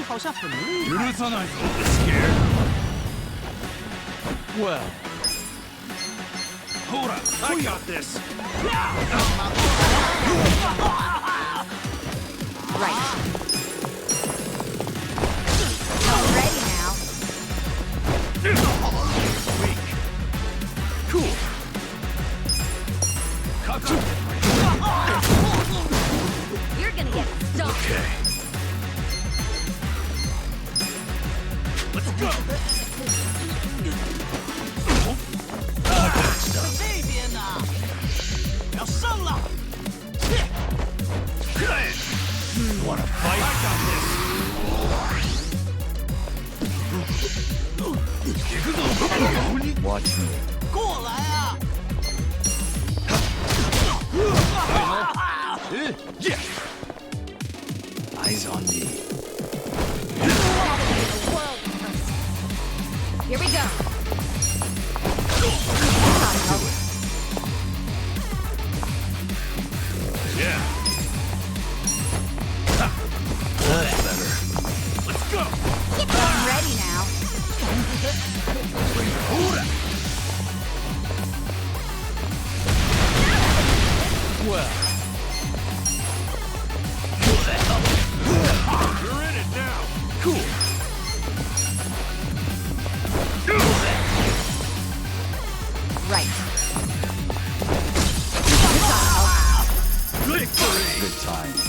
好像很厉害。許さないぞ。Scared? Well. ほら、I got this. Right. Ready now. Weak. Cool. Cut. You're gonna get stuck. Okay. Let's go. 这边呢，要上了。 Wanna fight? I got this. Watch me. 过来啊！ Yeah. Eyes on me. Here we go. Yeah. That's better. Let's go. I'm ready now. Bring it. Hold it. Well. You're in it now. Cool. Right. Victory. Good times.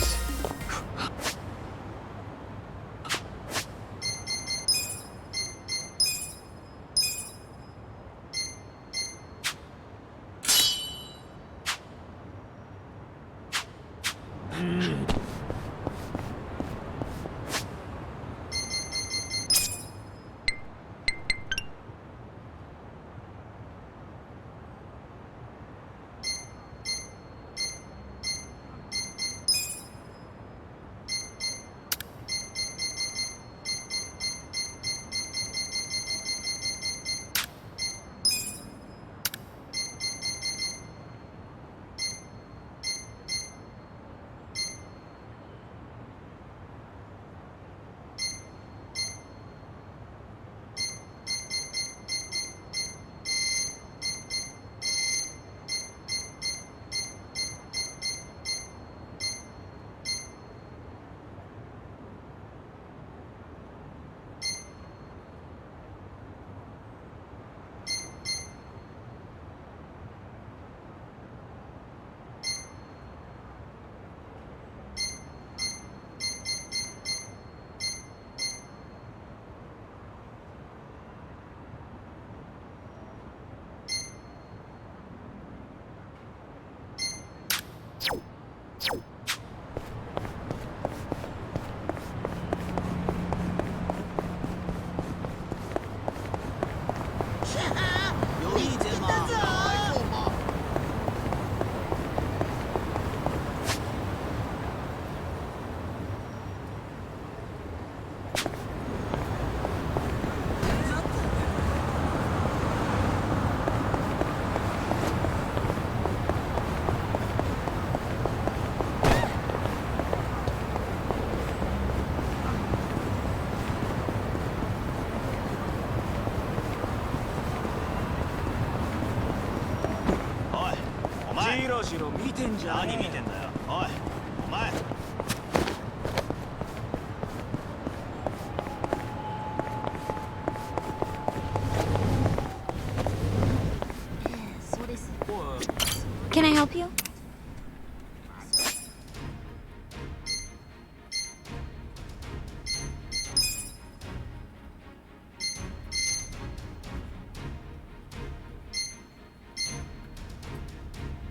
Can I help you?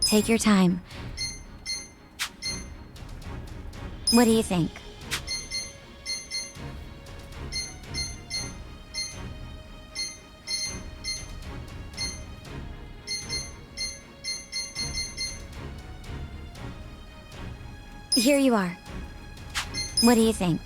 Take your time. What do you think? Here you are. What do you think?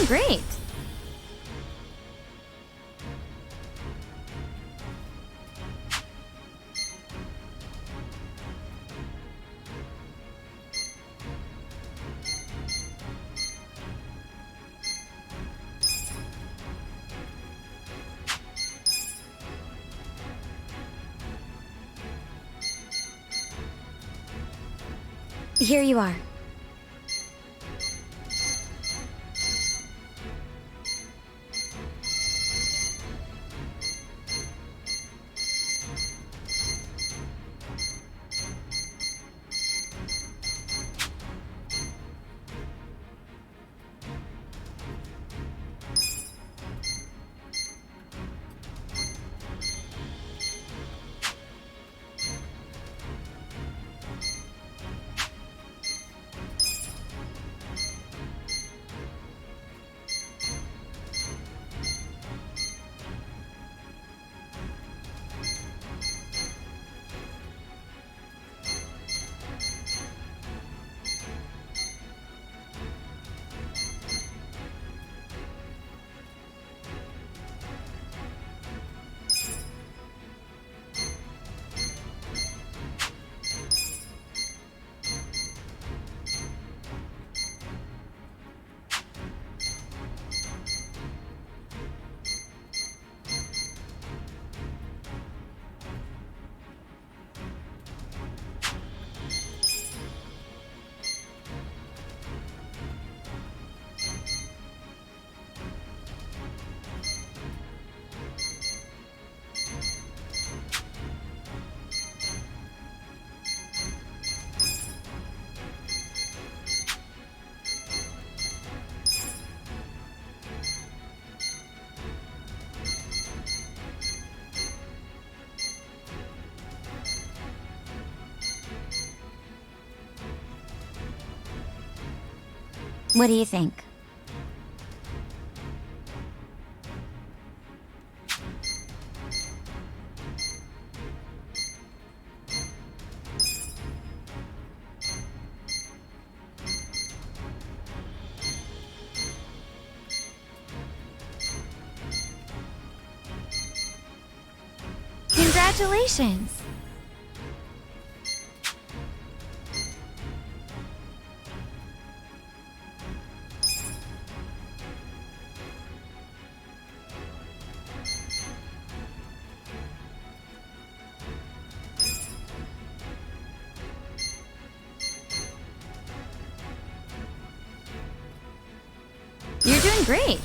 great. Here you are. What do you think? Congratulations! You're doing great!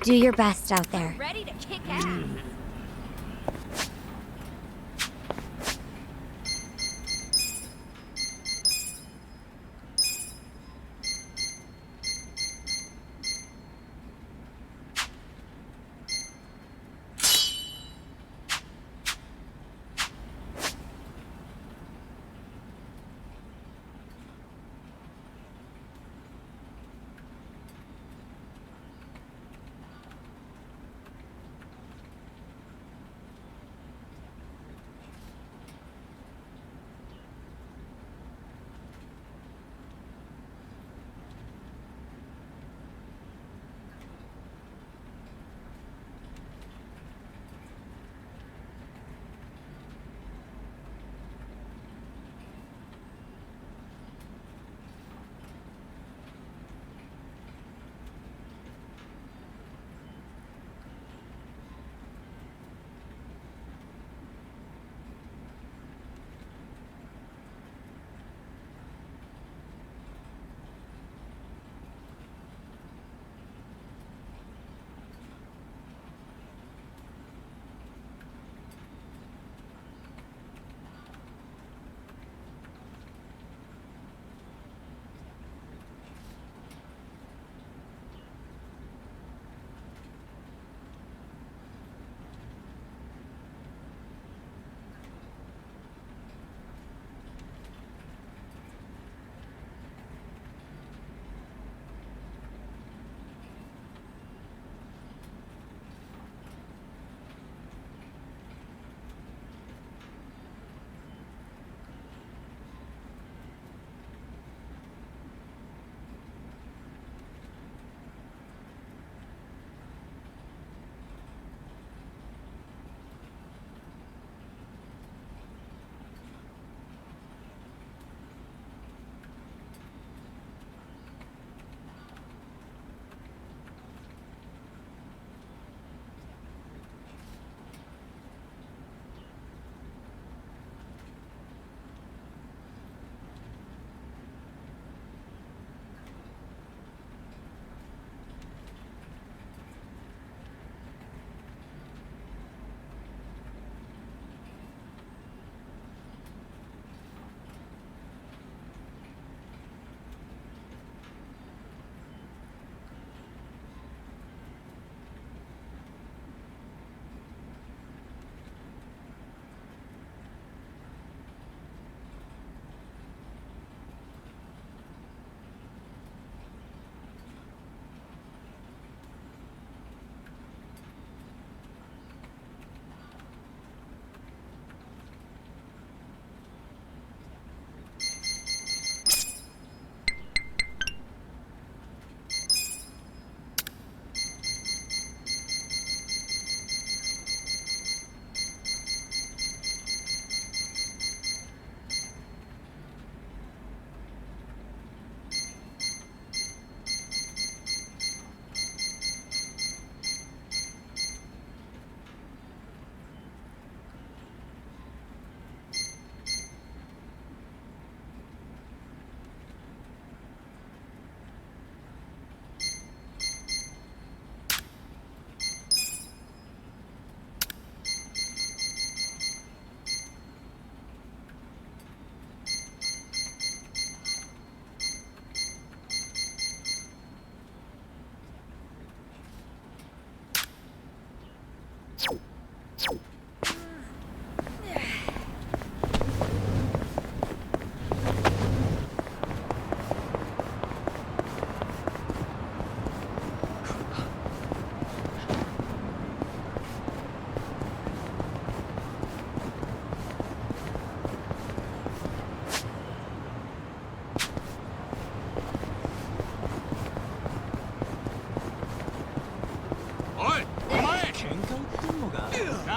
Do your best out there. Ready to kick ass.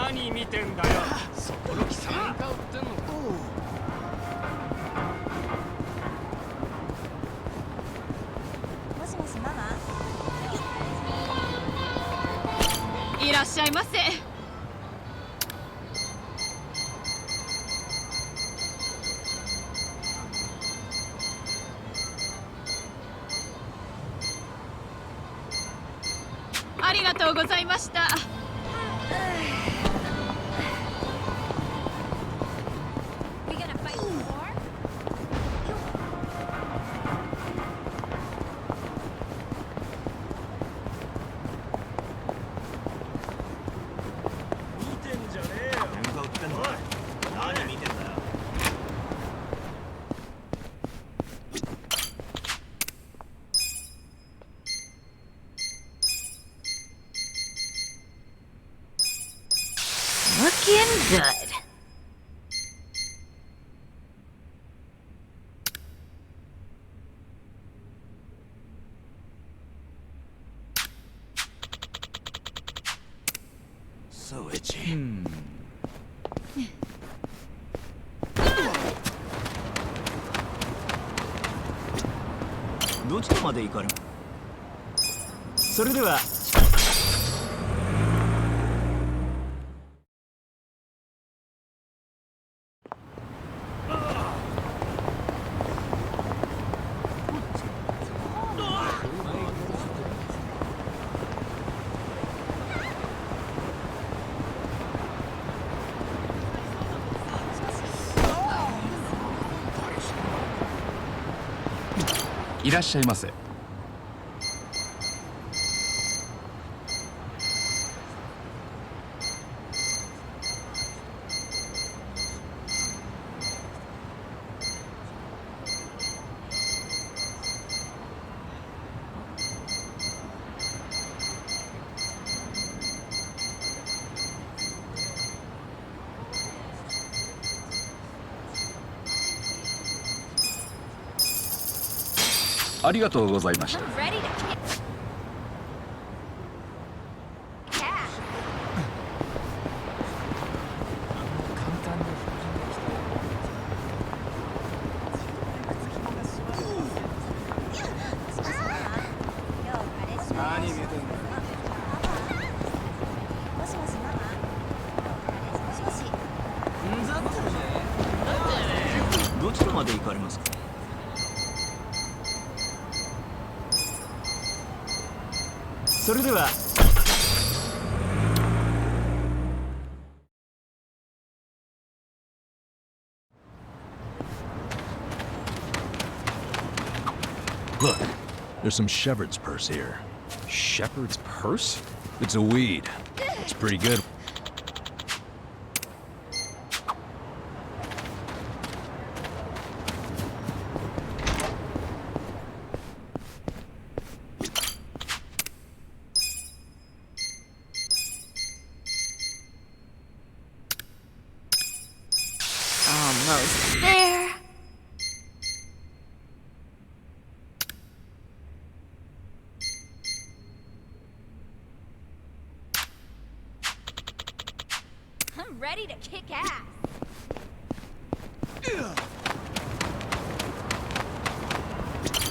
何見てんだよ。そこの貴様に顔ってんのか。もしもしママ。いらっしゃいませ。ありがとうございました。Looking good. So itchy. どちらまで行かれる？それでは。いらっしゃいませ。ありがとうございました。どちらまで行かれますか？それでは。Look, there's some shepherd's purse here. Shepherd's purse? It's a weed. It's pretty good. Almost there. I'm ready to kick ass.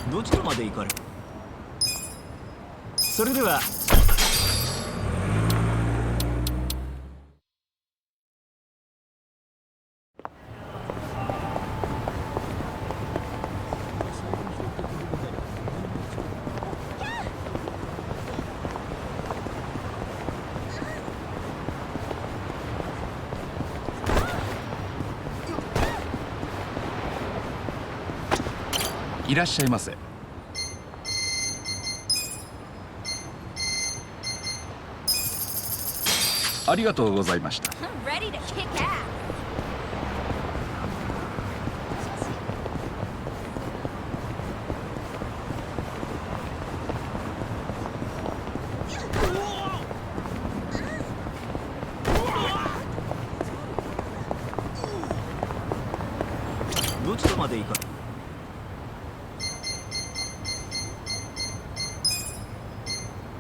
どちらまで行かれる？それでは。いらっしゃいませ。ありがとうございました。I'm ready to kick ass. どちらまで行かれる？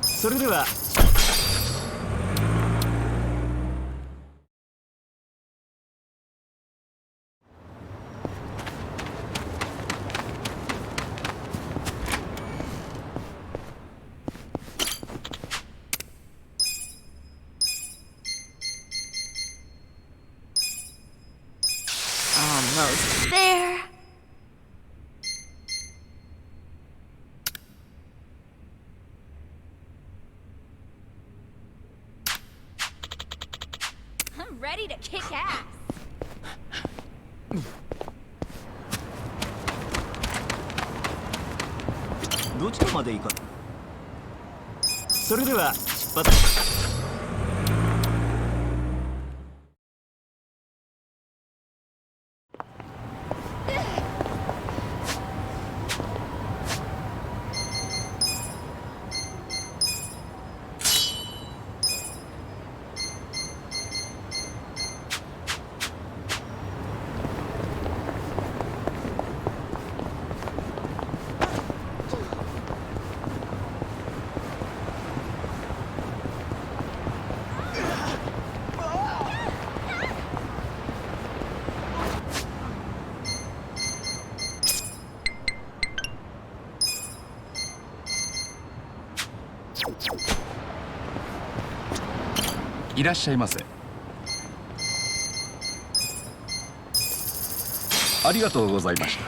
それでは。Almost there. I'm ready to kick ass. どちらまで行かそれでは出発。いらっしゃいませ。ありがとうございました。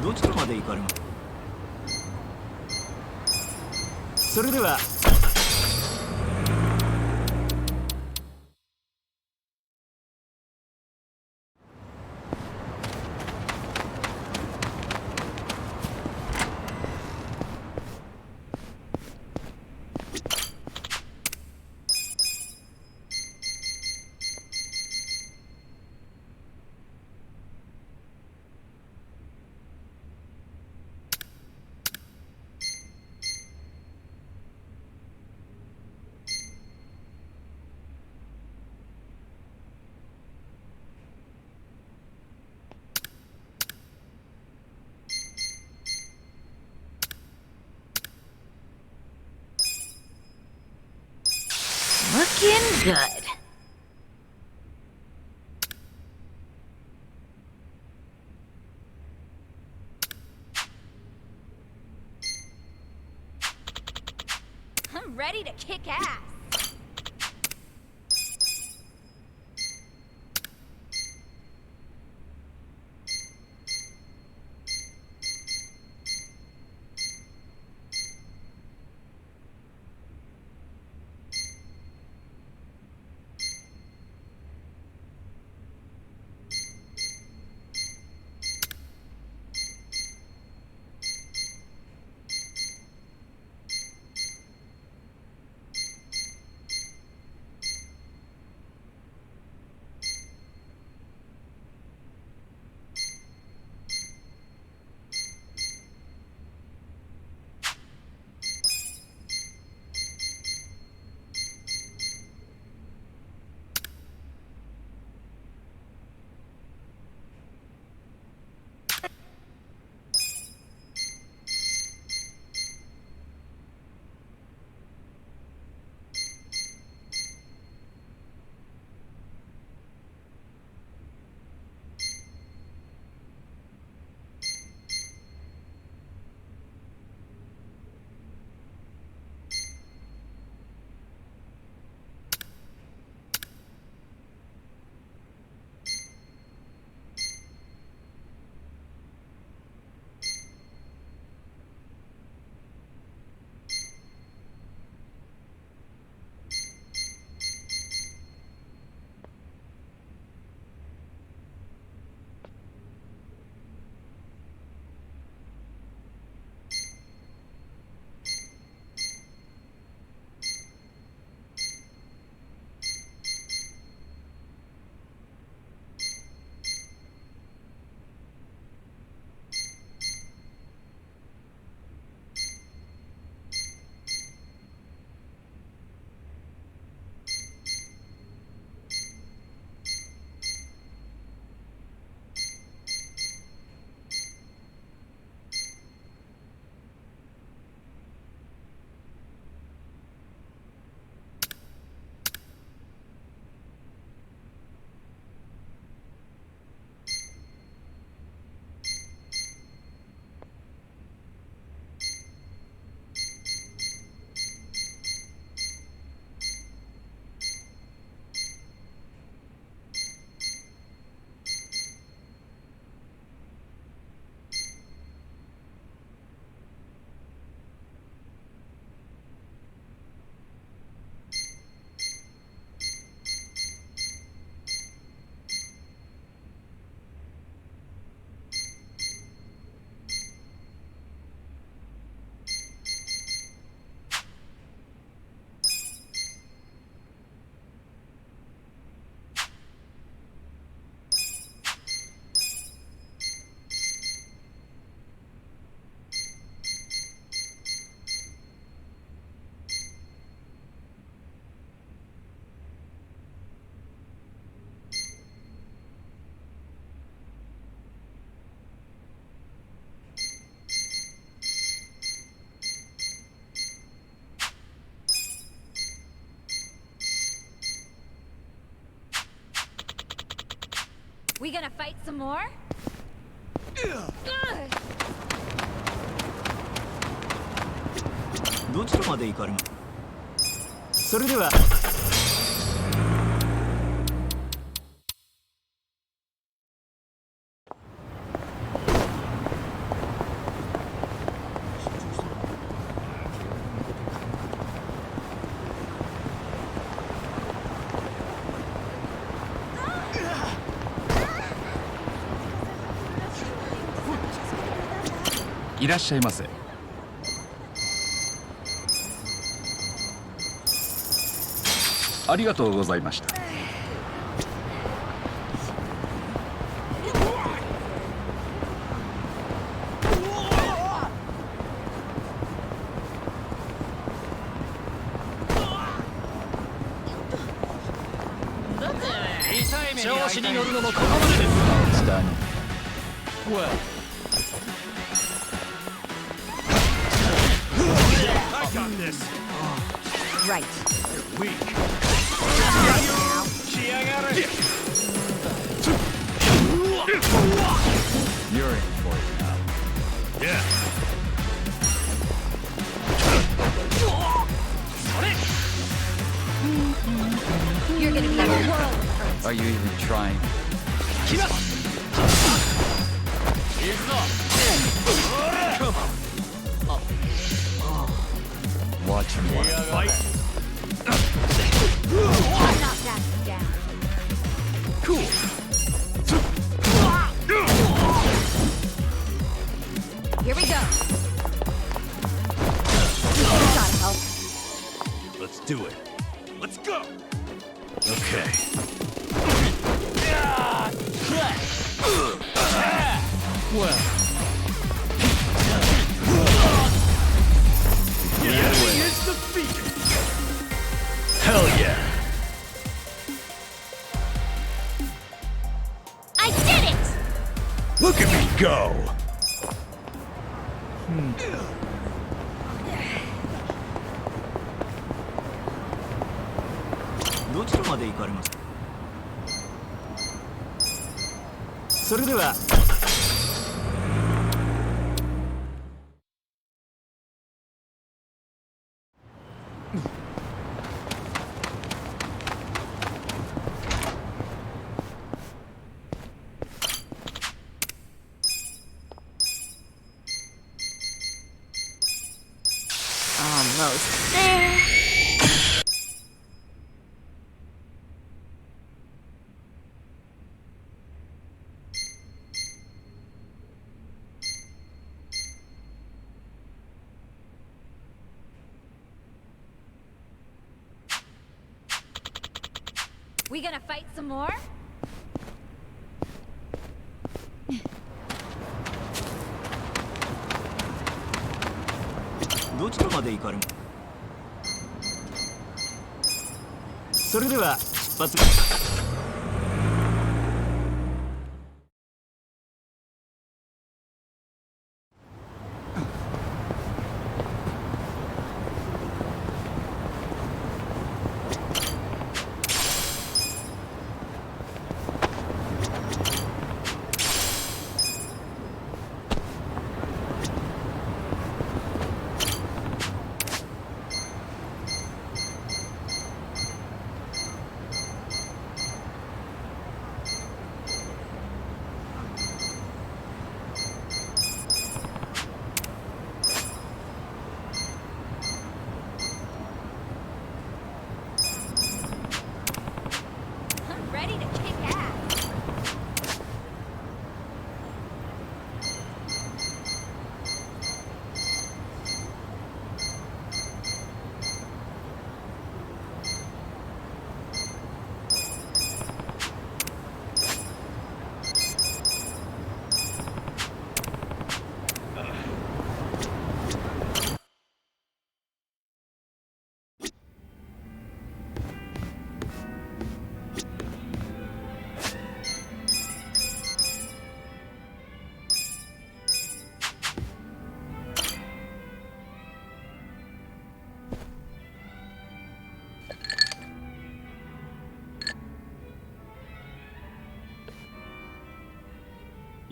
どちらまで行かれるそれではLooking good. I'm ready to kick ass. We gonna fight some more? Ugh. どちらまで行かれる？それでは。いらっしゃいませ。ありがとうございました。調子に乗るのもここまでです。Well. I got this. Right. You're weak. You're in for it now. Yeah. You're gonna be a world of hurt. Are you even trying? Come on. Watch him fight. I'm not backing down. Cool. Here we go. Gotta help. Let's do it. Let's go. Okay. Well. The enemy is defeated. Hell yeah. I did it! Look at me go. どちらまで行かれます？それでは。Almost there. We gonna fight some more? どちらまで行かれる？それでは出発。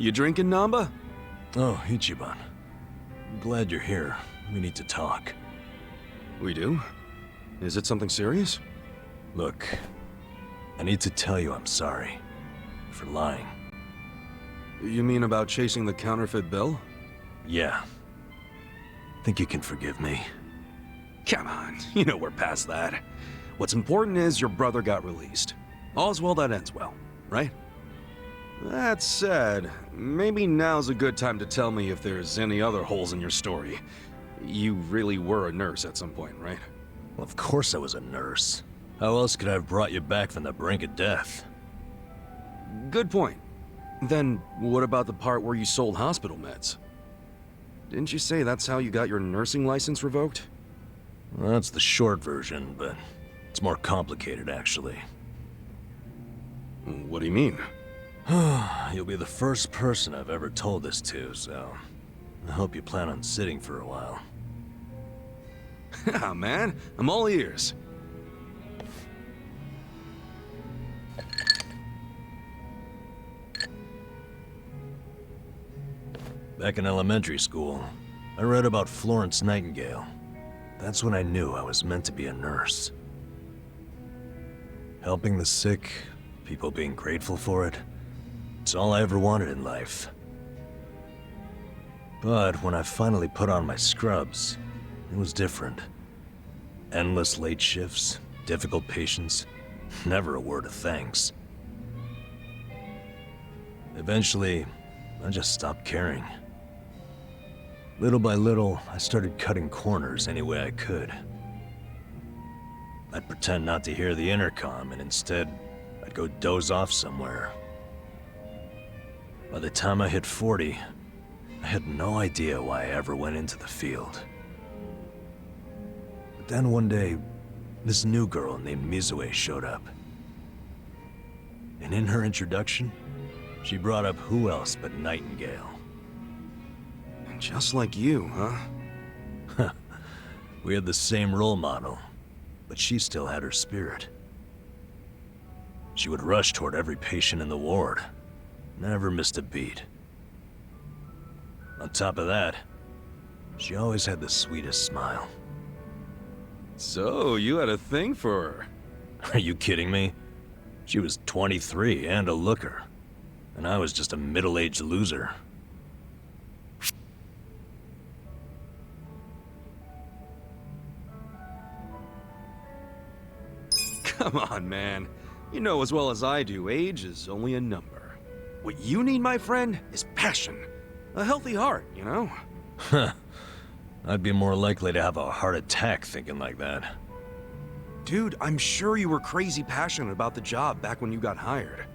You drinking, Namba? Oh, Ichiban. Glad you're here. We need to talk. We do? Is it something serious? Look, I need to tell you I'm sorry. For lying. You mean about chasing the counterfeit bill? Yeah. Think you can forgive me? Come on, you know we're past that. What's important is your brother got released. All's well that ends well, right? That said, maybe now's a good time to tell me if there's any other holes in your story. You really were a nurse at some point, right? Well, of course I was a nurse. How else could I have brought you back from the brink of death? Good point. Then, what about the part where you sold hospital meds? Didn't you say that's how you got your nursing license revoked? Well, that's the short version, but it's more complicated, actually. What do you mean? You'll be the first person I've ever told this to, so I hope you plan on sitting for a while. Ah, man, I'm all ears. Back in elementary school, I read about Florence Nightingale. That's when I knew I was meant to be a nurse. Helping the sick, people being grateful for it, it's all I ever wanted in life. But when I finally put on my scrubs, it was different. Endless late shifts, difficult patients, never a word of thanks. Eventually, I just stopped caring. Little by little, I started cutting corners any way I could. I'd pretend not to hear the intercom, and instead, I'd go doze off somewhere. By the time I hit 40, I had no idea why I ever went into the field. But then one day, this new girl named Mizue showed up. And in her introduction, she brought up who else but Nightingale. Just like you, huh? We had the same role model, but she still had her spirit. She would rush toward every patient in the ward, never missed a beat. On top of that, she always had the sweetest smile. So, you had a thing for her. Are you kidding me? She was 23 and a looker, and I was just a middle-aged loser. Come on, man. You know as well as I do, age is only a number. What you need, my friend, is passion. A healthy heart, you know? Huh. I'd be more likely to have a heart attack thinking like that. Dude, I'm sure you were crazy passionate about the job back when you got hired.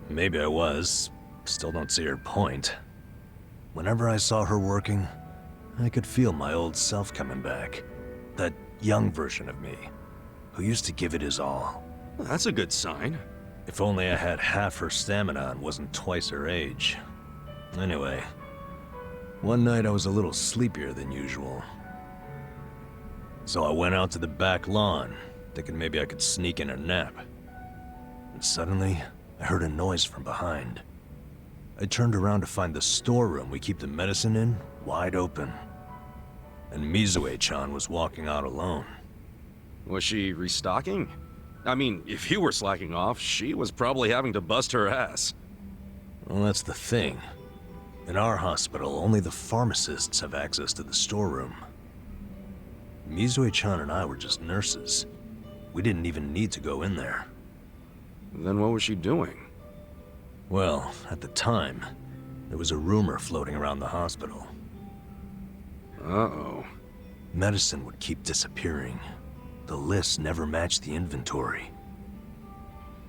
Maybe I was. Still don't see her point. Whenever I saw her working, I could feel my old self coming back. That young version of me, who used to give it his all. Well, that's a good sign. If only I had half her stamina and wasn't twice her age. Anyway, one night I was a little sleepier than usual. So I went out to the back lawn, thinking maybe I could sneak in a nap. And suddenly, I heard a noise from behind. I turned around to find the storeroom we keep the medicine in wide open. And Mizue-chan was walking out alone. Was she restocking? I mean, if you were slacking off, she was probably having to bust her ass. Well, that's the thing. In our hospital, only the pharmacists have access to the storeroom. Mizue-chan and I were just nurses. We didn't even need to go in there. Then what was she doing? Well, at the time, there was a rumor floating around the hospital. Uh-oh. Medicine would keep disappearing. The list never matched the inventory.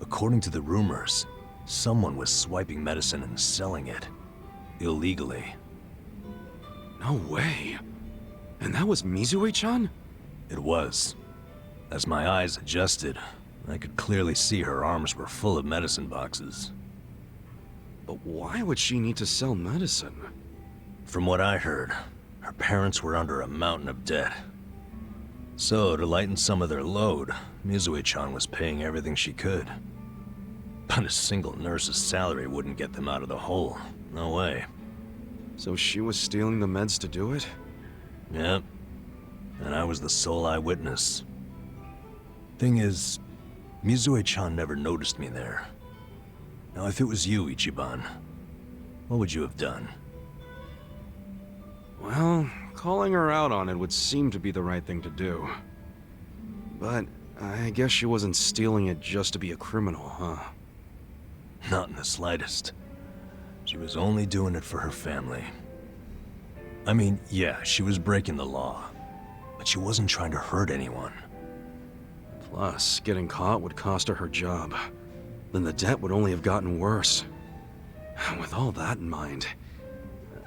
According to the rumors, someone was swiping medicine and selling it. Illegally. No way. And that was Mizue-chan? It was. As my eyes adjusted, I could clearly see her arms were full of medicine boxes. But why would she need to sell medicine? From what I heard, her parents were under a mountain of debt. So, to lighten some of their load, Mizue-chan was paying everything she could. But a single nurse's salary wouldn't get them out of the hole. No way. So she was stealing the meds to do it? Yep. And I was the sole eyewitness. Thing is, Mizue-chan never noticed me there. Now, if it was you, Ichiban, what would you have done? Well, calling her out on it would seem to be the right thing to do. But I guess she wasn't stealing it just to be a criminal, huh? Not in the slightest. She was only doing it for her family. I mean, yeah, she was breaking the law, but she wasn't trying to hurt anyone. Plus, getting caught would cost her her job. Then the debt would only have gotten worse. With all that in mind,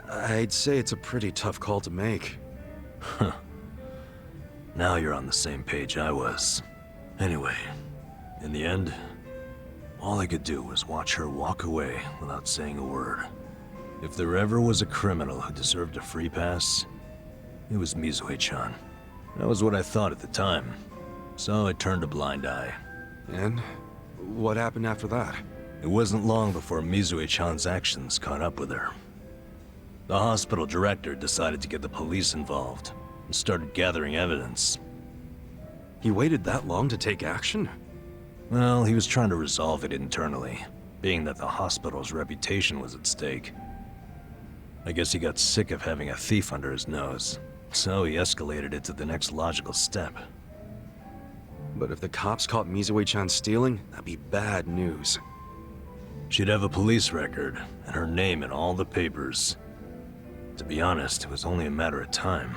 I'd say it's a pretty tough call to make. Huh. Now you're on the same page I was. Anyway, in the end, all I could do was watch her walk away without saying a word. If there ever was a criminal who deserved a free pass, it was Mizue-chan. That was what I thought at the time, so I turned a blind eye. And what happened after that? It wasn't long before Mizue-chan's actions caught up with her. The hospital director decided to get the police involved and started gathering evidence. He waited that long to take action? Well, he was trying to resolve it internally, being that the hospital's reputation was at stake. I guess he got sick of having a thief under his nose, so he escalated it to the next logical step. But if the cops caught Mizue-chan stealing, that'd be bad news. She'd have a police record, and her name in all the papers. To be honest, it was only a matter of time.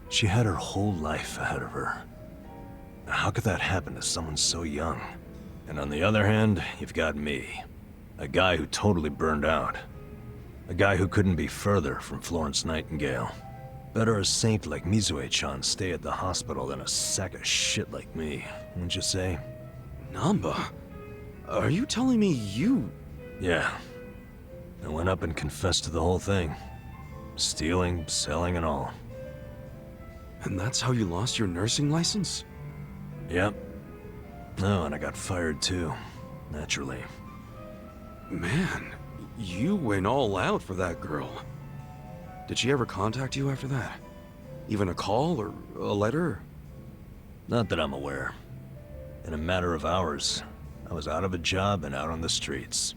She had her whole life ahead of her. How could that happen to someone so young? And on the other hand, you've got me. A guy who totally burned out. A guy who couldn't be further from Florence Nightingale. Better a saint like Mizue-chan stay at the hospital than a sack of shit like me, wouldn't you say? Namba? Are you telling me you... Yeah. I went up and confessed to the whole thing. Stealing, selling, and all. And that's how you lost your nursing license? Yep. No, and I got fired too. Naturally. Man, you went all out for that girl. Did she ever contact you after that? Even a call or a letter? Not that I'm aware. In a matter of hours, I was out of a job and out on the streets.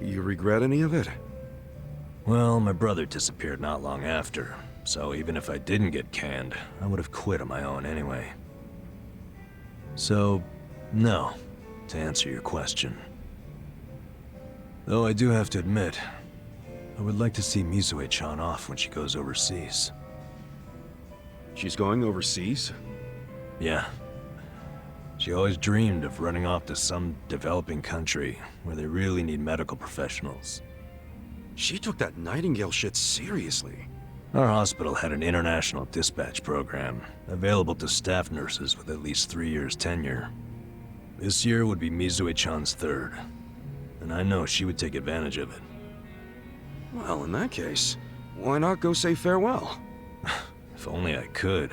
You regret any of it? Well, my brother disappeared not long after, so even if I didn't get canned, I would have quit on my own anyway. So, no, to answer your question. Though I do have to admit, I would like to see Mizue-chan off when she goes overseas. She's going overseas? Yeah. She always dreamed of running off to some developing country where they really need medical professionals. She took that Nightingale shit seriously. Our hospital had an international dispatch program, available to staff nurses with at least 3 years tenure. This year would be Mizue-chan's third, and I know she would take advantage of it. Well, in that case, why not go say farewell? If only I could.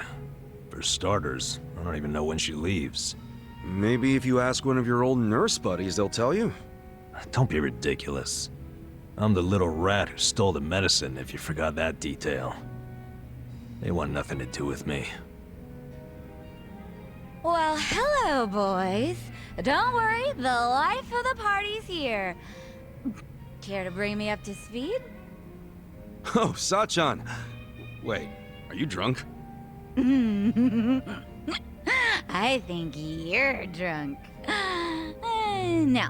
For starters, I don't even know when she leaves. Maybe if you ask one of your old nurse buddies, they'll tell you. Don't be ridiculous. I'm the little rat who stole the medicine, if you forgot that detail. They want nothing to do with me. Well, hello, boys. Don't worry, the life of the party's here. Care to bring me up to speed? Oh, Sachan! Wait, are you drunk? I think you're drunk. Now,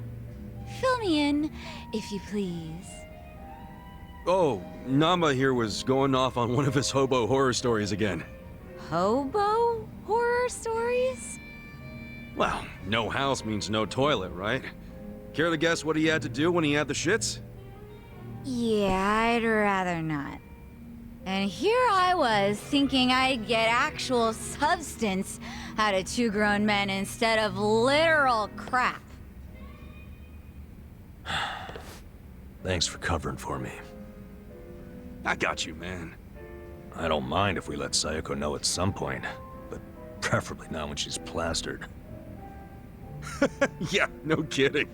fill me in, if you please. Oh, Namba here was going off on one of his hobo horror stories again. Hobo horror stories? Well, no house means no toilet, right? Care to guess what he had to do when he had the shits? Yeah, I'd rather not. And here I was, thinking I'd get actual substance out of two grown men instead of literal crap. Thanks for covering for me. I got you, man. I don't mind if we let Sayoko know at some point, but preferably not when she's plastered. Yeah, no kidding.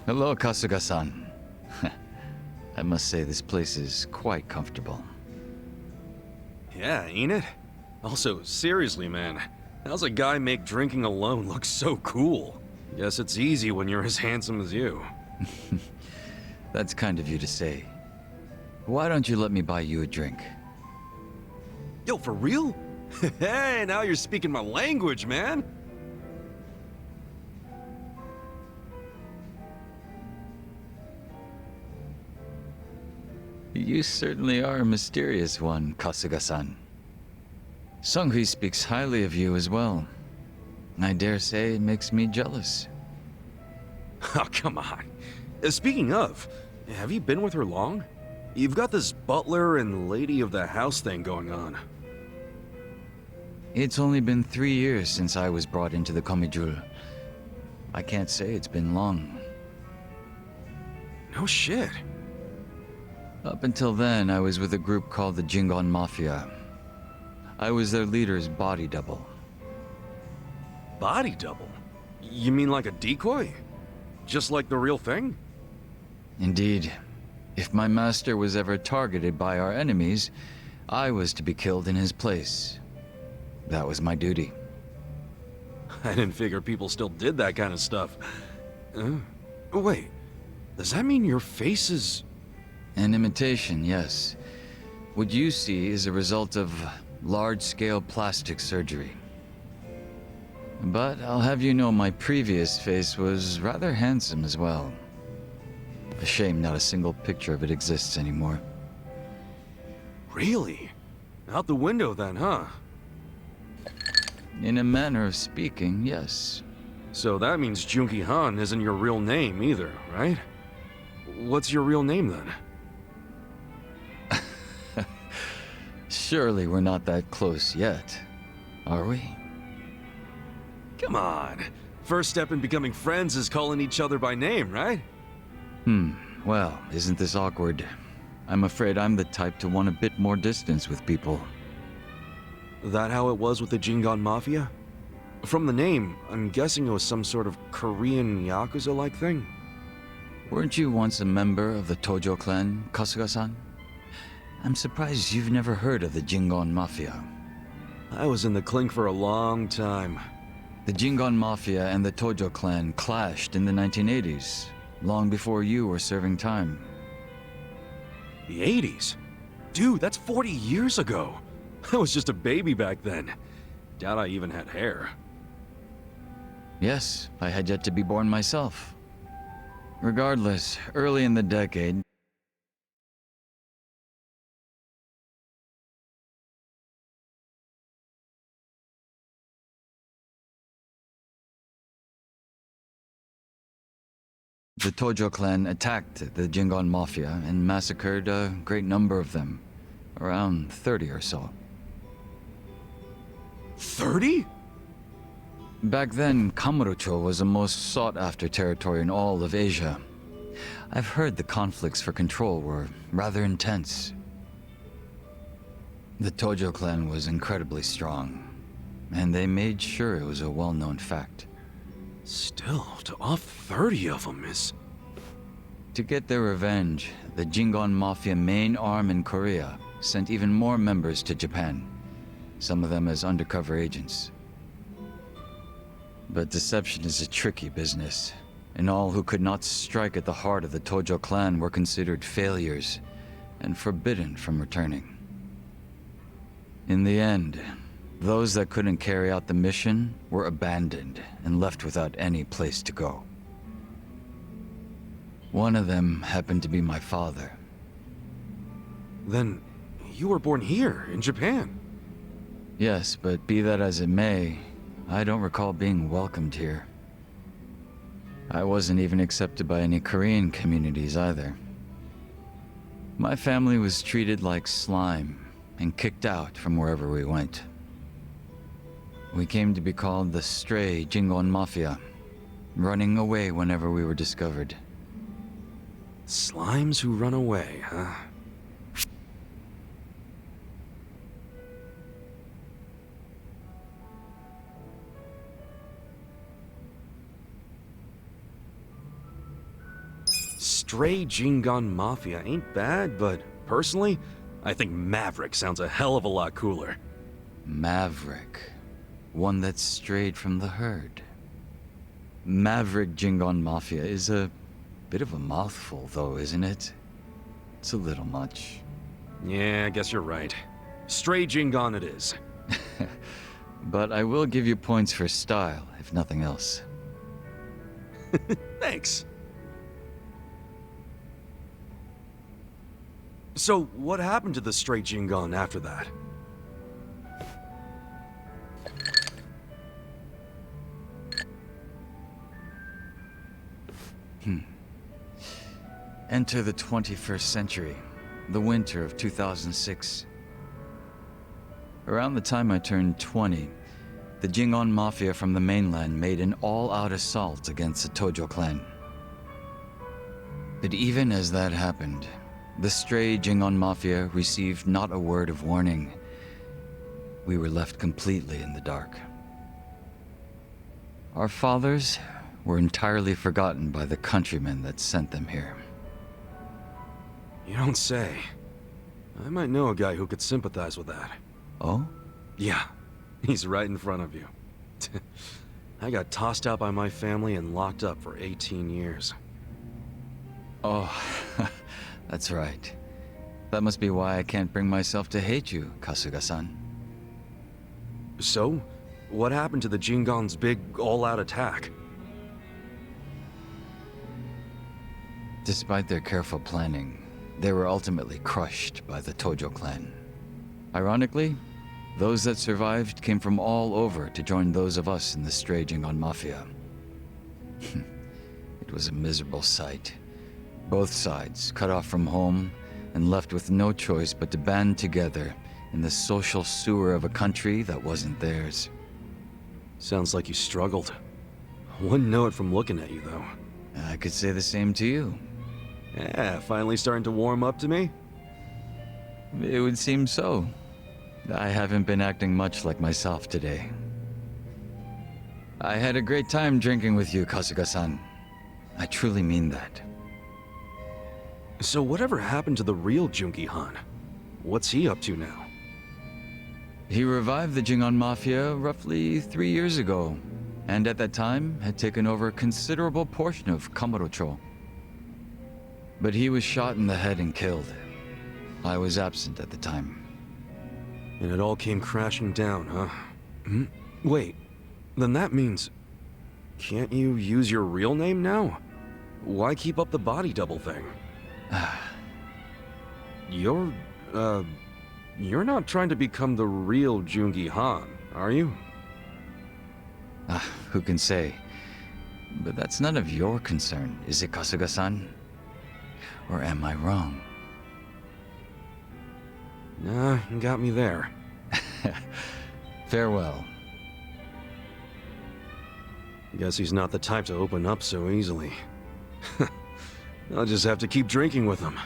Hello, Kasuga-san. I must say this place is quite comfortable. Yeah, ain't it? Also, seriously, man, how's a guy make drinking alone look so cool? Guess it's easy when you're as handsome as you. That's kind of you to say. Why don't you let me buy you a drink? Yo, for real? Hey, now you're speaking my language, man! You certainly are a mysterious one, Kasuga-san. Sunghui speaks highly of you as well. I dare say it makes me jealous. Oh, come on. Speaking of, have you been with her long? You've got this butler and lady of the house thing going on. It's only been 3 years since I was brought into the Komijul. I can't say it's been long. No shit. Up until then, I was with a group called the Jingon Mafia. I was their leader's body double. Body double? You mean like a decoy? Just like the real thing? Indeed. If my master was ever targeted by our enemies, I was to be killed in his place. That was my duty. I didn't figure people still did that kind of stuff. Wait, does that mean your face is... An imitation, yes. What you see is a result of large-scale plastic surgery. But I'll have you know my previous face was rather handsome as well. A shame not a single picture of it exists anymore. Really? Out the window then, huh? In a manner of speaking, yes. So that means Junki Han isn't your real name either, right? What's your real name then? Surely we're not that close yet, are we? Come on. First step in becoming friends is calling each other by name, right? Well, isn't this awkward? I'm afraid I'm the type to want a bit more distance with people. That how it was with the Jingon Mafia? From the name, I'm guessing it was some sort of Korean Yakuza-like thing? Weren't you once a member of the Tojo clan, Kasuga-san? I'm surprised you've never heard of the Jingon Mafia. I was in the clink for a long time. The Jingon Mafia and the Tojo clan clashed in the 1980s, long before you were serving time. The 80s? Dude, that's 40 years ago. I was just a baby back then. Doubt I even had hair. Yes, I had yet to be born myself. Regardless, early in the decade, the Tojo clan attacked the Jingon Mafia and massacred a great number of them. Around 30 or so. 30? Back then, Kamurocho was the most sought-after territory in all of Asia. I've heard the conflicts for control were rather intense. The Tojo clan was incredibly strong, and they made sure it was a well-known fact. Still, to off 30 of them is... To get their revenge, the Jingon Mafia main arm in Korea sent even more members to Japan, some of them as undercover agents. But deception is a tricky business, and all who could not strike at the heart of the Tojo clan were considered failures and forbidden from returning. In the end, those that couldn't carry out the mission were abandoned and left without any place to go. One of them happened to be my father. Then you were born here, in Japan. Yes, but be that as it may, I don't recall being welcomed here. I wasn't even accepted by any Korean communities either. My family was treated like slime and kicked out from wherever we went. We came to be called the Stray Jingon Mafia, running away whenever we were discovered. Slimes who run away, huh? Stray Jingon Mafia ain't bad, but personally, I think Maverick sounds a hell of a lot cooler. Maverick. One that's strayed from the herd. Maverick Jingon Mafia is a bit of a mouthful, though, isn't it? It's a little much. Yeah, I guess you're right. Stray Jingon it is. But I will give you points for style, if nothing else. Thanks. So, what happened to the Stray Jingon after that? Enter the 21st century, the winter of 2006. Around the time I turned 20, the Jingon Mafia from the mainland made an all-out assault against the Tojo clan. But even as that happened, the stray Jingon Mafia received not a word of warning. We were left completely in the dark. Our fathers were entirely forgotten by the countrymen that sent them here. You don't say. I might know a guy who could sympathize with that. Oh? Yeah, he's right in front of you. I got tossed out by my family and locked up for 18 years. Oh, that's right. That must be why I can't bring myself to hate you, Kasuga-san. So, what happened to the Jingon's big all-out attack? Despite their careful planning, they were ultimately crushed by the Tojo clan. Ironically, those that survived came from all over to join those of us in the Stray Jingon Mafia. It was a miserable sight. Both sides cut off from home and left with no choice but to band together in the social sewer of a country that wasn't theirs. Sounds like you struggled. Wouldn't know it from looking at you, though. I could say the same to you. Yeah, finally starting to warm up to me? It would seem so. I haven't been acting much like myself today. I had a great time drinking with you, Kasuga-san. I truly mean that. So whatever happened to the real Jungi-han? What's he up to now? He revived the Jingon Mafia roughly 3 years ago, and at that time had taken over a considerable portion of Kamurocho. But he was shot in the head and killed. I was absent at the time. And it all came crashing down, huh? Wait, then that means... Can't you use your real name now? Why keep up the body double thing? You're not trying to become the real Jungi-han, are you? Who can say? But that's none of your concern, is it, Kasuga-san? Or am I wrong? Nah, you got me there. Farewell. Guess he's not the type to open up so easily. I'll just have to keep drinking with him.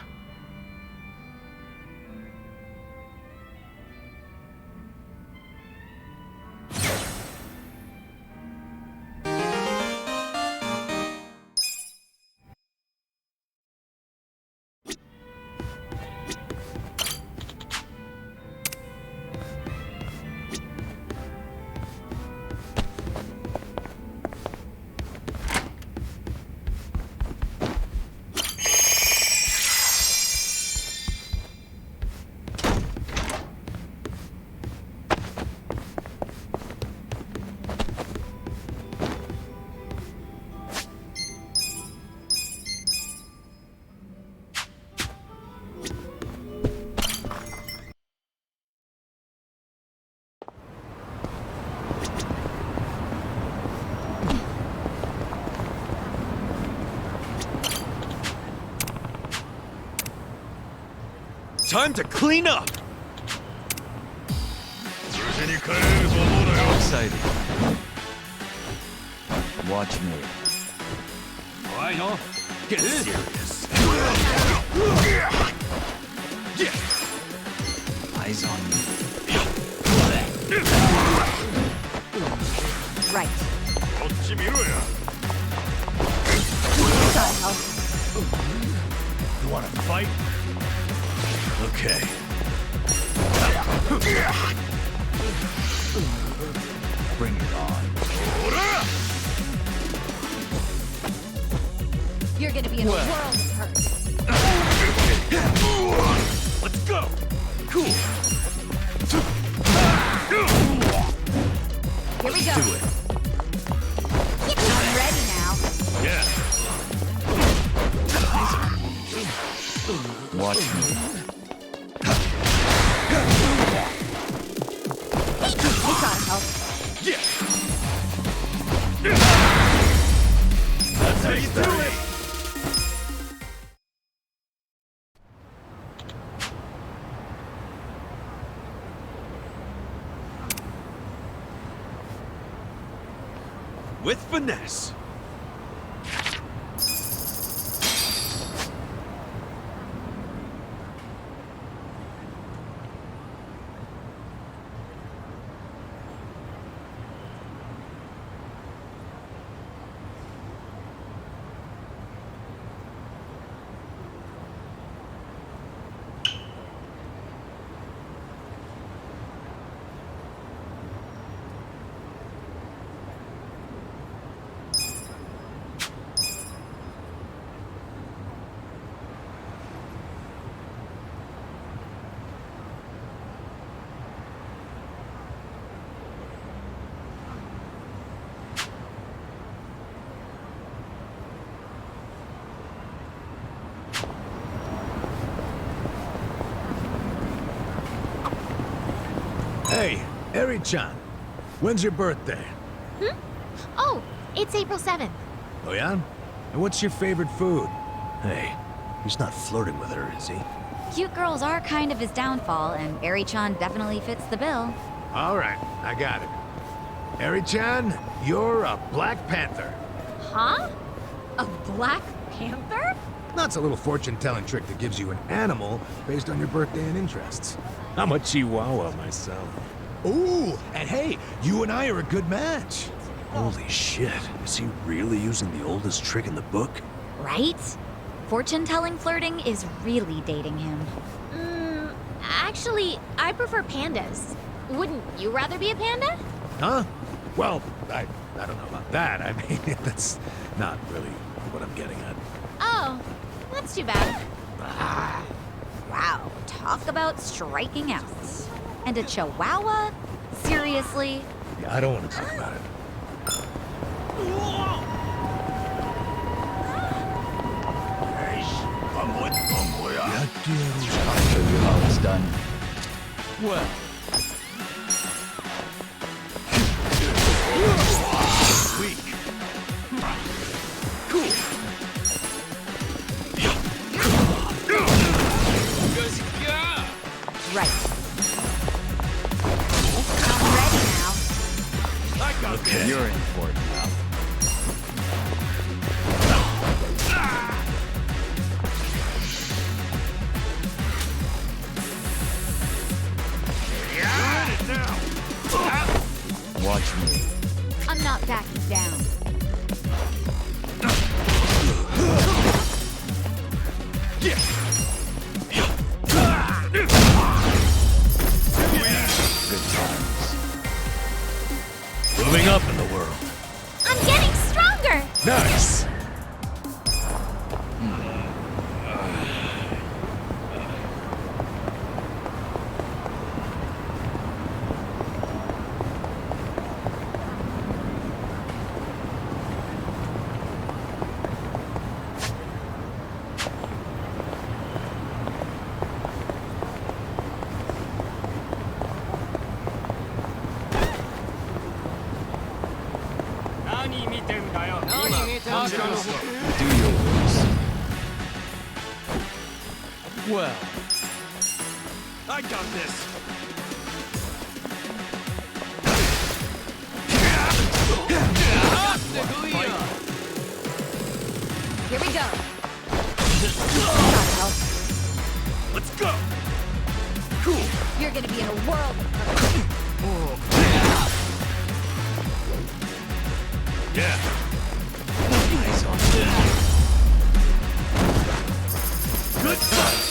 Time to clean up! Excited. Watch me. Get serious. Eyes on me. Right. You wanna fight? Okay. Bring it on. You're gonna be in a world of hurt. Let's go! Cool. Here we go. Do it. I'm ready now. Yeah. Watch me. I gotta help. Yeah. That's how you do it. With finesse. Hey, Eri-chan. When's your birthday? Oh, it's April 7th. Oh yeah? And what's your favorite food? Hey, he's not flirting with her, is he? Cute girls are kind of his downfall, and Eri-chan definitely fits the bill. All right, I got it. Eri-chan, you're a Black Panther. Huh? A Black Panther? That's a little fortune-telling trick that gives you an animal based on your birthday and interests. I'm a Chihuahua myself. Ooh, and hey, you and I are a good match. Holy shit. Is he really using the oldest trick in the book? Right? Fortune-telling flirting is really dating him. Actually, I prefer pandas. Wouldn't you rather be a panda? Huh? Well, I don't know about that. I mean, that's not really what I'm getting at. Oh, that's too bad. Wow, talk about striking out. And a chihuahua? Seriously? Yeah, I don't want to talk about it. I'll show you how it's done. Well. Weak. Cool. Right. I'm ready now. Okay. You're in for it now. Watch me. I'm not backing down. Good times. Moving up in the world. I'm getting stronger! Nice. Do yours. Well. I got this! Here we go. Gotta help. Let's go! Cool! You're gonna be in a world of hurt. Yeah. Good fight!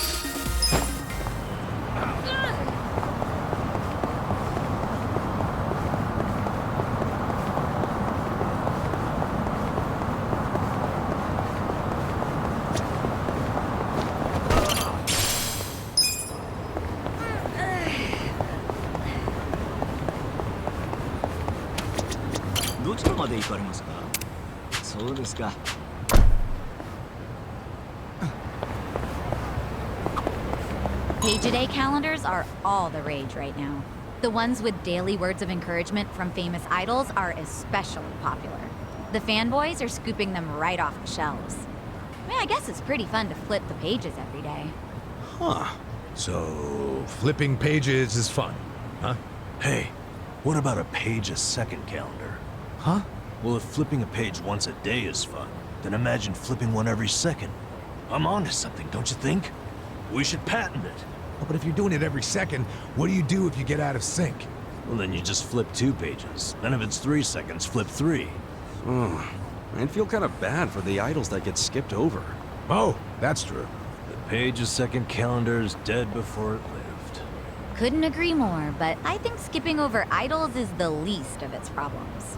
Page-a-day calendars are all the rage right now. The ones with daily words of encouragement from famous idols are especially popular. The fanboys are scooping them right off the shelves. I mean, I guess it's pretty fun to flip the pages every day. Huh. So, flipping pages is fun, huh? Hey, what about a page-a-second calendar? Huh? Well, if flipping a page once a day is fun, then imagine flipping one every second. I'm onto something, don't you think? We should patent it. Oh, but if you're doing it every second, what do you do if you get out of sync? Well, then you just flip 2 pages. Then if it's 3 seconds, flip 3. I'd feel kind of bad for the idols that get skipped over. Oh, that's true. The page-a-second calendar is dead before it lived. Couldn't agree more, but I think skipping over idols is the least of its problems.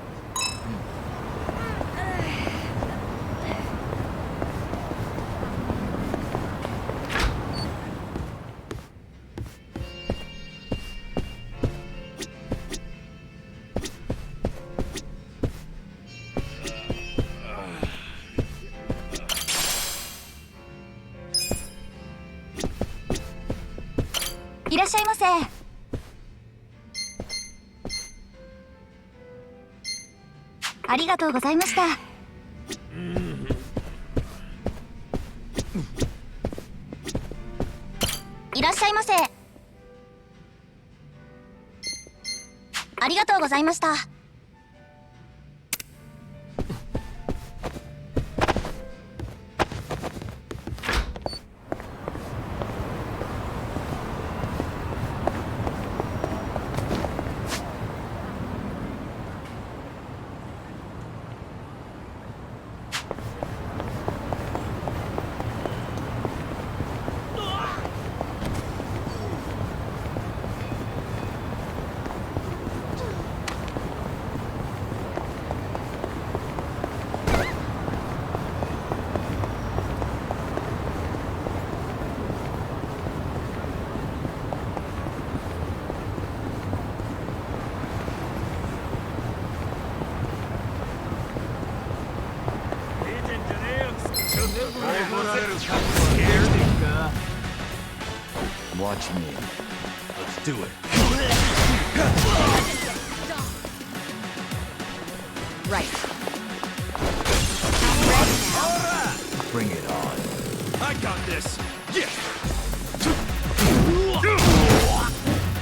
いらっしゃいませ。ありがとうございました。いらっしゃいませ。ありがとうございました。Watch me. Let's do it. Right. Bring it on. I got this! Yeah!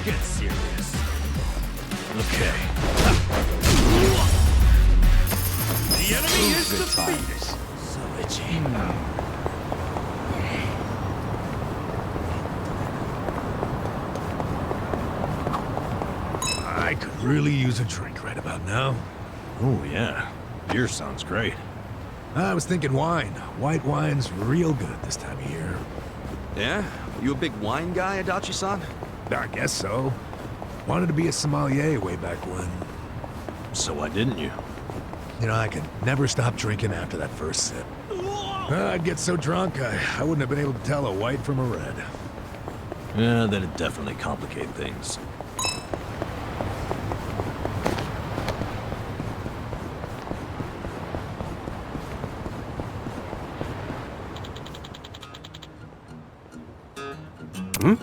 Get serious. Okay. The enemy is Good defeated! times. So itchy. I could really use a drink right about now. Oh, yeah. Beer sounds great. I was thinking wine. White wine's real good this time of year. Yeah? You a big wine guy, Adachi-san? I guess so. Wanted to be a sommelier way back when. So why didn't you? You know, I could never stop drinking after that first sip. I'd get so drunk, I wouldn't have been able to tell a white from a red. Yeah, that'd definitely complicate things. Hmm?